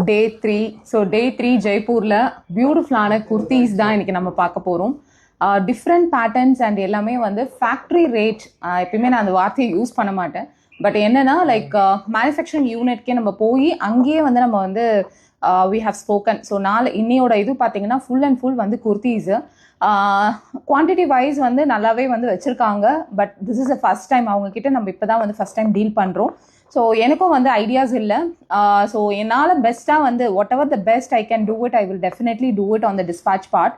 டே 3. So day 3 ஜெய்ப்பூரில் பியூட்டிஃபுல்லான குர்த்திஸ் தான் இன்றைக்கி நம்ம பார்க்க போகிறோம். டிஃப்ரெண்ட் பேட்டர்ன்ஸ் அண்ட் எல்லாமே வந்து ஃபேக்ட்ரி ரேட். எப்பயுமே நான் அந்த வார்த்தையை யூஸ் பண்ண மாட்டேன். பட் என்னென்னா லைக் மேனுஃபேக்சரிங் யூனிட்கே நம்ம போய் அங்கேயே வந்து நம்ம வந்து வி ஹவ் ஸ்போக்கன். ஸோ இன்னையோட இது பார்த்தீங்கன்னா ஃபுல் அண்ட் ஃபுல் வந்து குர்த்திஸு. குவான்டிட்டி வைஸ் வந்து நல்லாவே வந்து வச்சுருக்காங்க. But this is a first time அவங்கக்கிட்ட நம்ம இப்போ தான் வந்து ஃபஸ்ட் டைம் டீல் பண்ணுறோம். ஸோ எனக்கும் வந்து ஐடியாஸ் இல்லை. ஸோ என்னால் பெஸ்ட்டாக வந்து what ever the best I can do it, I will definitely do it on the dispatch part.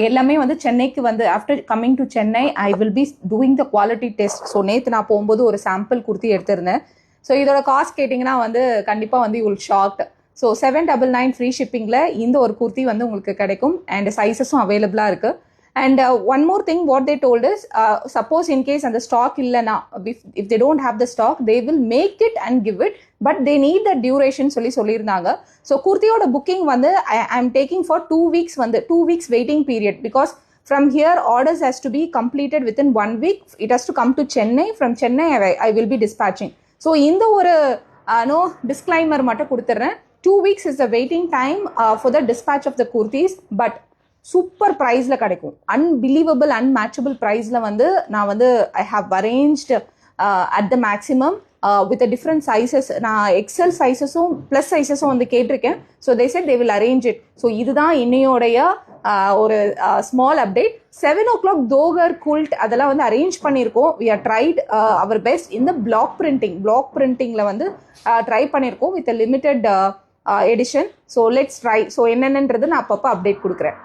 எல்லாமே வந்து சென்னைக்கு வந்து after coming to Chennai I will be doing the quality test. So நேற்று நான் போகும்போது ஒரு சாம்பிள் குர்த்தி எடுத்திருந்தேன். ஸோ இதோட காஸ்ட் கேட்டிங்கன்னா வந்து கண்டிப்பாக வந்து you will shocked. So 799 free ஷிப்பிங்கில் இந்த ஒரு குர்த்தி வந்து உங்களுக்கு கிடைக்கும். அண்ட் சைஸஸும் அவைலபிளாக இருக்குது. And one more thing, what they told is, suppose in case and the stock illana, if they don't have the stock, they will make it and give it, but they need the duration solliranga. So kurtiyoda booking vandu I am taking for 2 weeks vandu 2 weeks waiting period, because from here orders has to be completed within 1 week. It has to come to Chennai. From Chennai I will be dispatching. So இந்த ஒரு no disclaimer மட்டும் கொடுத்துறேன். 2 weeks is the waiting time for the dispatch of the kurtis, but super ப்ரைஸில் கிடைக்கும். Unbelievable unmatchable ப்ரைஸில் வந்து நான் வந்து I have arranged at the maximum with different sizes. நான் எக்ஸல் சைஸஸும் ப்ளஸ் சைஸஸும் வந்து கேட்டிருக்கேன். So they said they will arrange it. So இதுதான் இன்னையோடைய ஒரு small update. 7 o'clock dohar guild அதெல்லாம் வந்து அரேஞ்ச் பண்ணியிருக்கோம். We are tried our best இந்த பிளாக் பிரிண்டிங்கில் வந்து ட்ரை பண்ணியிருக்கோம் with limited edition. So let's try. So என்னென்னன்றது நான் அப்பப்போ அப்டேட் கொடுக்குறேன்.